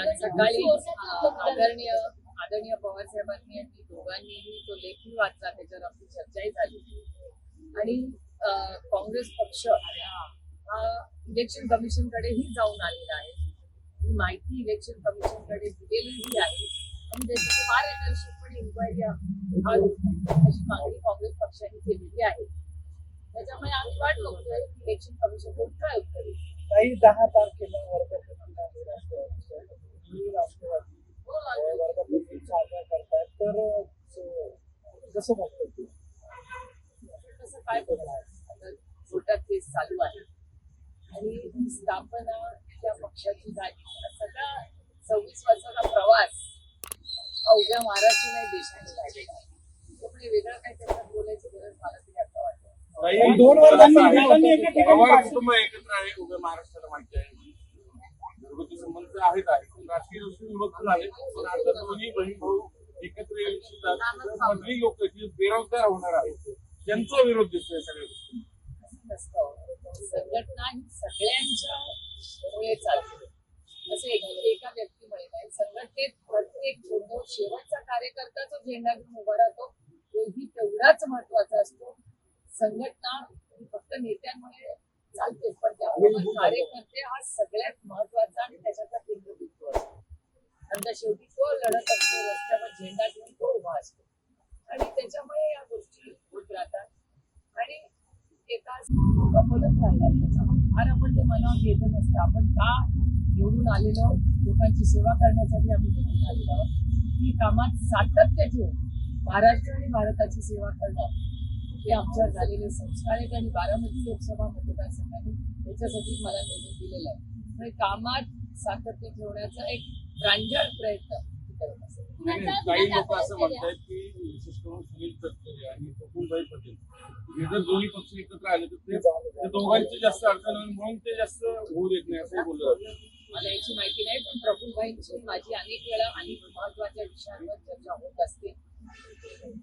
आज सकाळी आदरणीय पवार साहेबांनी आणि दोघांनीही तो लेखही वाचला, त्याच्यावर आमची चर्चाही झाली. आणि काँग्रेस पक्ष हा इलेक्शन कमिशनकडेही जाऊन आलेला आहे. ही माहिती इलेक्शन कमिशनकडे दिलेलीही आहे आणि त्याची पारदर्शकपणे इन्क्वायरी अशी मागणी काँग्रेस पक्षाने केलेली आहे. त्याच्यामुळे आम्ही वाट बघतोय इलेक्शन कमिशन काय उत्तर येईल. काही 10 तारखेला वर्धापन राष्ट्रवादी वर्धापन साजरा करतायत, तर कसं बघतो तू? कसं काय बघणार, आता कोर्टात केस चालू आहे आणि ही स्थापना त्या पक्षाची झाली. सगळा 26 वर्षाचा प्रवास अवघ्या महाराष्ट्र नाही देशाने लागलेला आहे. त्यामुळे वेगळं काय त्याच्यात बोलायची गरज मला तरी आता वाटतं. 2 वर्षांनी कुटुंब एकत्र आहे. उभ्या महाराष्ट्राला माहिती आहे घरगुती संबंध आहेत राजकीय दृष्टीने विभक्त झाले, पण आता दोन्ही बहीण भाऊ एकत्र येऊ मधली लोक जी बेरोजगार होणार आहेत त्यांचा विरोध दिसतोय सगळ्या गोष्टी. संघटना ही सगळ्यांच्या मुळे चालते, असं एका व्यक्तीमुळे नाही. संघटनेत प्रत्येक शेवटचा कार्यकर्ता जो झेंडा घेऊन उभा राहतो तोही तेवढाच महत्वाचा असतो. संघटना ही फक्त नेत्यांमुळे चालते, पण त्यामुळे कार्यकर्ते हा सगळ्यात महत्वाचा आणि त्याच्याचा केंद्रबिंदू असतो. नंतर शेवटी तो लढत असतो, रस्त्यावर झेंडा घेऊन तो उभा असतो आणि त्याच्यामुळे या गोष्टी होत राहतात आणि एका बोलत राहतात. त्याच्यामुळे फार आपण ते मनावर घेत नसतं. आपण का निवडून आलेलो, लोकांची सेवा करण्यासाठी आम्ही निवडून आलेलो आहोत. ही कामात सातत्य ठेवून महाराष्ट्र आणि भारताची सेवा करणं हे आमच्यावर झालेले संस्कार आहेत आणि बारामती लोकसभा मतदारसंघाने त्याच्यासाठी मला निवडून दिलेलं आहे. म्हणजे कामात सातत्य ठेवण्याचा एक प्रांजळ प्रयत्न करत असेल. काही लोक असं म्हणतात की विशेष करून सुनील तटकरे आणि प्रफुल्लभाई पटेल हे जर दोन्ही पक्ष एकत्र आले तर ते दोघांची जास्त अडचण होईल म्हणून ते जास्त होऊ देत नाही असंही बोललं जातं. मला याची माहिती नाही, पण प्रफुल्लभाईंची माझी अनेक वेळा आणि महत्वाच्या विषयांवर चर्चा होत असते.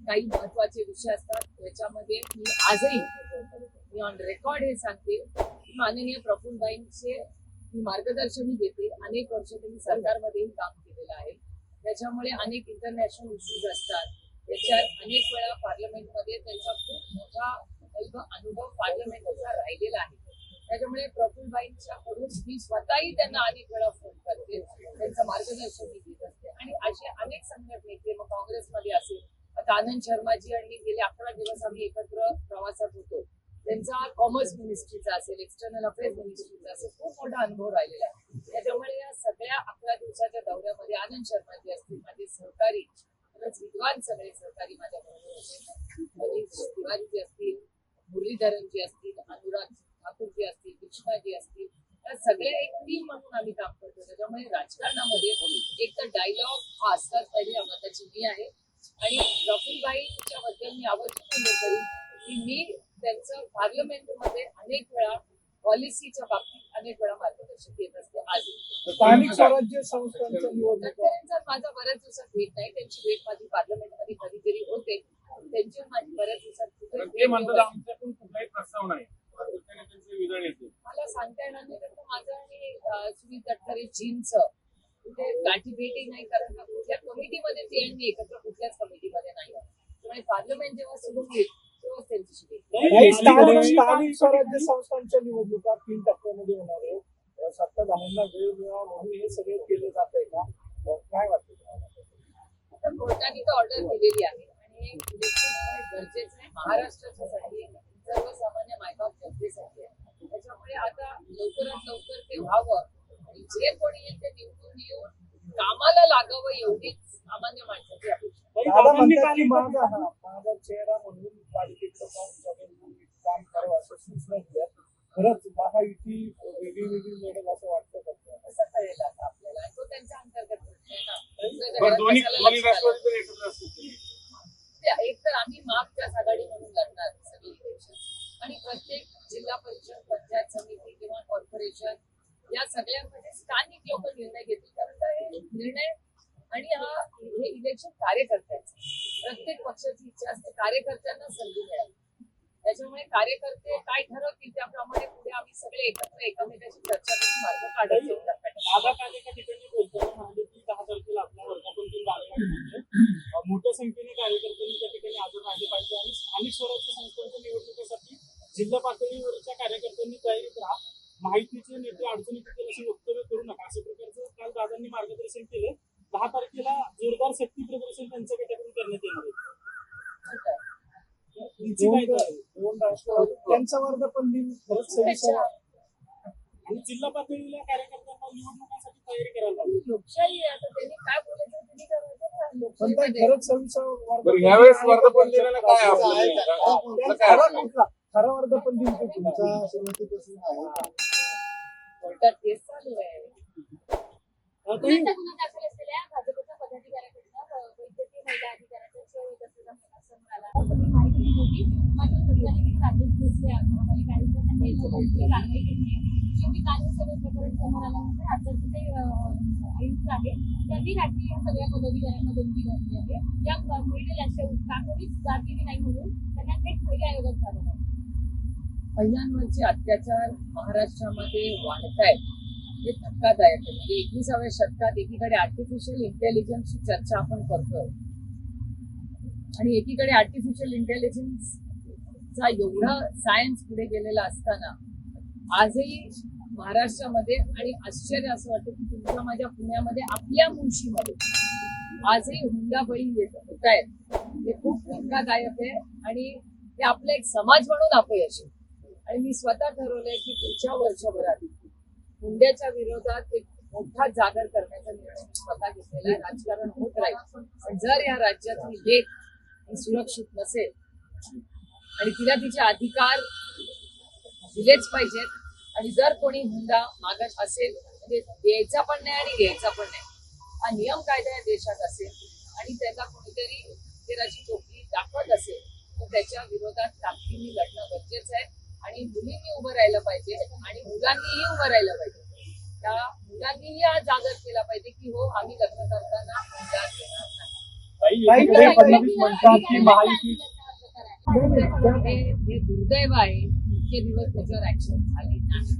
काही महत्वाचे विषय असतात त्याच्यामध्ये मी आजही ऑन रेकॉर्ड हे सांगते की माननीय प्रफुल्लभाईंचे मी मार्गदर्शनही घेते. अनेक वर्ष त्यांनी सरकारमध्येही काम केलेलं आहे. त्याच्यामुळे अनेक इंटरनॅशनल इश्यूज असतात. त्याच्यात अनेक वेळा पार्लमेंटमध्ये त्यांचा खूप मोठा अनुभव पार्लमेंटचा राहिलेला आहे. त्याच्यामुळे प्रफुल्लभाईंच्याकडून मी स्वतःही त्यांना अनेक वेळा फोन करते, त्यांचं मार्गदर्शन मी घेत असते. आणि असे अनेक संघटनेचे, मग काँग्रेसमध्ये असेल, आता आनंद शर्माजी आणि गेले 11 दिवस आम्ही एकत्र प्रवासात होतो. त्यांचा कॉमर्स मिनिस्ट्रीचा असेल, एक्सटर्नल अफेअर्स मिनिस्ट्रीचा असेल, खूप मोठा अनुभव राहिलेला आहे. त्याच्यामुळे या सगळ्या 11 दिवसाच्या दौऱ्यामध्ये आनंद शर्माजी असतील, माझे सहकारी, विद्वान सगळे सहकारी माझ्याबरोबर होते. मनीष तिवारीजी असतील, मुरलीधरनजी असतील, अनुराग ठाकूरजी असतील, कृष्णाजी असतील, या सगळ्या एक टीम म्हणून आम्ही काम करतो. त्याच्यामुळे राजकारणामध्ये एक तर डायलॉग हा असतात पहिले, या मताची मी आहे. आणि प्रफुल्लभाईंच्या बद्दल मी आवर्जून उल्लेख करीन की मी त्यांचं पार्लमेंटमध्ये अनेक वेळा पॉलिसीच्या बाबतीत अनेक वेळा मार्गदर्शन घेत असते. आजही स्थानिक स्वराज्य संस्थांच्या त्यांचा माझा बऱ्याच दिवसात भेट नाही. त्यांची भेट माझी पार्लमेंटमध्ये कधीतरी होते. त्यांची माझी बऱ्याच दिवसात ते म्हणतात आमच्याकडून कुठलाही प्रस्ताव नाही, विधान येते. मला सांगता येणार नाही, कारण माझं आणि सुनील तटकरे चीनचं कुठे गाठी भेटी नाही, कारण कुठल्या कमिटीमध्ये ते आणि एकत्र कुठल्याच कमिटीमध्ये नाही. त्यामुळे पार्लमेंट जेव्हा सुरू होईल तेव्हा त्यांची भेट. स्थानिक स्वराज्य संस्थांच्या निवडणुका 3 होणार आहे. सत्ताधाऱ्यांना वेळ मिळावा म्हणून हे सगळे केले जात आहे का, काय वाटतं तुम्हाला? आता कोर्टाने तर ऑर्डर दिलेली आहे आणि इलेक्शन होणं गरजेचं आहे महाराष्ट्राच्यासाठी, सर्वसामान्य मायबाप जनतेसाठी आहे. त्याच्यामुळे आता लवकरात लवकर ते व्हावं आणि जे कोणी येईल ते निवडून येऊन कामाला लागावं एवढीच सामान्य माणसाची अपेक्षा. दादा म्हणतात की माझा चेहरा म्हणून पालिकेचं काम करावं असं सूचना दिल्या. खरंच महायुती वेगळी लढत असं वाटतं का? असं कळेल आता आपल्याला, तो त्यांच्या अंतर्गत प्रश्न आहे ना. एक तर आम्ही महाविकास आघाडी म्हणून लढणार सगळी इलेक्शन आणि प्रत्येक जिल्हा परिषद, पंचायत समिती किंवा कॉर्पोरेशन या सगळ्यांमध्ये स्थानिक लोक निर्णय घेतील. कारण हे निर्णय आणि हे इलेक्शन कार्यकर्त्यांचं, प्रत्येक पक्षाची इच्छा असते कार्यकर्त्यांना संधी मिळावी. त्याच्यामुळे कार्यकर्ते काय ठरवतील त्याप्रमाणे पुढे आम्ही सगळे एकत्र एकमेकांशी चर्चा करून मार्ग काढायचे. संख्येने कार्यकर्त्यांनी त्या ठिकाणी हजर राहिले पाहिजे आणि स्थानिक स्वराज्य संस्थांच्या निवडणुकीसाठी जिल्हा पातळीवरच्या कार्यकर्त्यांनी तयारीत राहा. माहितीचे नेते अडचणी येतील असे वक्तव्य करू नका, अशा प्रकारचं काल दादांनी मार्गदर्शन केलं. 10 तारखेला जोरदार शक्ती प्रदर्शन त्यांच्या गटाकडून करण्यात येणार आहे. तुमची काय तयारी? दोन राष्ट्रवादी त्यांचा वर्ग पण दिन खरंच सविस्तर आणि जिल्हा पातळीला कार्यकर्त्यांना निवडणुकांसाठी तयारी करायला हवी. लोकशाही आहे, आता त्यांनी काय बोलायचं त्यांनी करायचं ना. पण लोकशाहीमध्ये खरंच सविस्तर वर्ग बरं, ह्यावेळेस वर्धापन दिनाला काय आपलं आहे काय- का? आपलं काय खरा असेल? कुठला? खरा वर्धापन दिन तो तुमचा सुरुवातीपासून आहे. कोर्टात केस चालू आहे. ताई, गुन्हा दाखल असलेल्या भाजपच्या पदाधिकाऱ्याकडनं वैद्यकीय महिला अधिकाऱ्याचा छळ होत असल्याचा प्रकार समोर आला. सगळी माहिती दिली होती. मात्र पोलिसांनी राजेश भोसले महापालिका आयुक्तांना याच्यावरती कारवाई केली आहे. शेवटी काल हे सगळं प्रकरण समोर आल्यानंतर आजचं जे आयुक्त आहे त्यांनी रात्री या सगळ्या पदाधिकाऱ्यांना बंदी घातली आहे. या महिलेला कोणीच जात गेली नाही म्हणून त्यांना थेट महिला आयोगात झालं आहे. महिलांवरचे अत्याचार महाराष्ट्रामध्ये वाढत आहेत हे धक्कादायक आहे. म्हणजे 21व्या शतकात एकीकडे आर्टिफिशियल इंटेलिजन्सची चर्चा आपण करतोय आणि एकीकडे आर्टिफिशियल इंटेलिजन्सचा एवढा सायन्स पुढे गेलेला असताना आजही महाराष्ट्रामध्ये आणि आश्चर्य असं वाटतं की तुमच्या माझ्या पुण्यामध्ये आपल्या मुळशीमध्ये आजही हुंडाबळी होत आहेत. हे खूप धक्कादायक आहे आणि हे आपलं एक समाज म्हणून अपयश आहे. आणि मी स्वतः ठरवलंय की पुढच्या वर्षभरात हुंड्याच्या विरोधात एक मोठा जागर करण्याचा निर्णय मी स्वतः घेतलेला आहे. राजकारण होत राहील, पण जर या राज्यातली लेक ही सुरक्षित नसेल आणि तिला तिचे अधिकार दिलेच पाहिजेत आणि जर कोणी हुंडा मागत असेल म्हणजे द्यायचा पण नाही आणि घ्यायचा पण नाही, हा नियम कायदा या देशात असेल आणि त्याला कोणीतरी तेराची टोपली दाखवत असेल तर त्याच्या विरोधात ताकदीने लढणं गरजेचं आहे. आणि मुलींनी उभं राहिलं पाहिजे आणि मुलांनीही उभं राहिलं पाहिजे. त्या मुलांनीही हा जागर केला पाहिजे की हो, आम्ही लग्न करताना हुंडा देणार नाही. ताई, एकीकडे फडणवीस म्हणतात की महायुती हे दुर्दैव आहे की इतके दिवस त्याच्यावर ऍक्शन झाली नाही.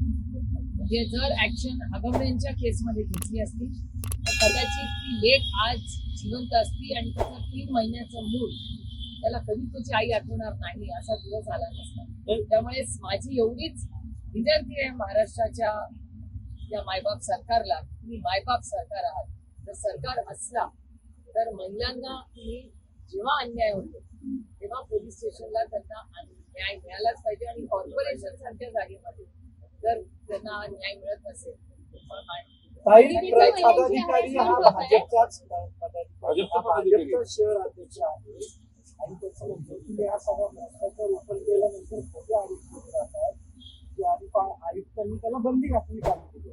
म्हणजे जर ऍक्शन अगमनेंच्या केसमध्ये घेतली असती तर कदाचित ती लेक आज जिवंत असती आणि त्याचं 3 महिन्याचं मूल त्याला कधी त्याची आई आठवणार नाही असा दिवस आला नसता. त्यामुळे माझी एवढीच विनंती आहे महाराष्ट्राच्या या मायबाप सरकारला, तुम्ही मायबाप सरकार आहात. जर सरकार असला तर महिलांना तुम्ही जेव्हा अन्याय होतो तेव्हा पोलीस स्टेशनला त्यांना न्याय मिळालाच पाहिजे आणि कॉर्पोरेशन सारख्या जागेमध्ये जर त्यांना न्याय मिळत नसेल काही पदाधिकारी हा भाजपचाच भाजपचा पदाधिकारी. भाजपचा शहर अध्यक्ष आहे आणि त्याच्यानंतर तुम्ही या सगळ्या भ्रष्टाचार ओपन केल्यानंतर खोटे आरोप होत राहतात की आयुक्तांनी त्याला बंदी घातली काम केली.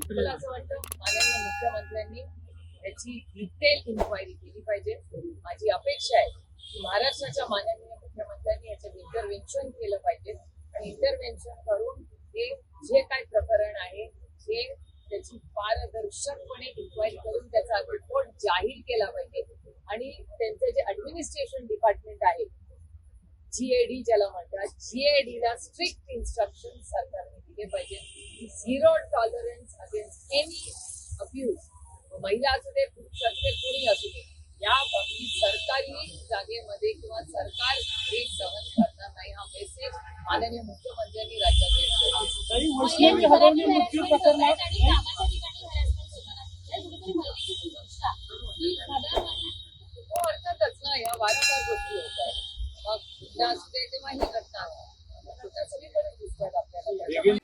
मला असं वाटतं माननीय मुख्यमंत्र्यांनी याची डिटेल इन्क्वायरी केली पाहिजे. माझी अपेक्षा आहे की महाराष्ट्राच्या माननीय मुख्यमंत्र्यांनी याच्यात इंटरव्हेन्शन केलं पाहिजे आणि इंटरव्हेन्शन करून हे जे काय प्रकरण आहे हे त्याची पारदर्शकपणे इन्क्वायरी करून त्याचा रिपोर्ट जाहीर केला पाहिजे आणि त्यांचं जे ऍडमिनिस्ट्रेशन डिपार्टमेंट आहे GAD ज्याला म्हणतात, GAD ला स्ट्रिक्ट इन्स्ट्रक्शन सरकारने दिले पाहिजे की 0 टॉलरन्स अगेन्स्ट एनी अब्यूज. महिला असू दे, पुरुष असू दे, कोणी असू दे, या बाबतीत सरकारी जागेमध्ये किंवा सरकार हे सहन करणार नाही हा मेसेज माननीय मुख्यमंत्र्यांनी राज्यात देणार आहे. ताई, वैष्णवी हगवणे मृत्यू प्रकरणात आणि कामाच्या ठिकाणी हॅरेसमेंट होताना कुठेतरी महिलेची सुरक्षा ही साधारण हो, अर्थातच ना, या वारंवार गोष्टी होत आहेत. मग असू दे तेव्हा ही घटना सगळीकडे दिसतात आपल्याला.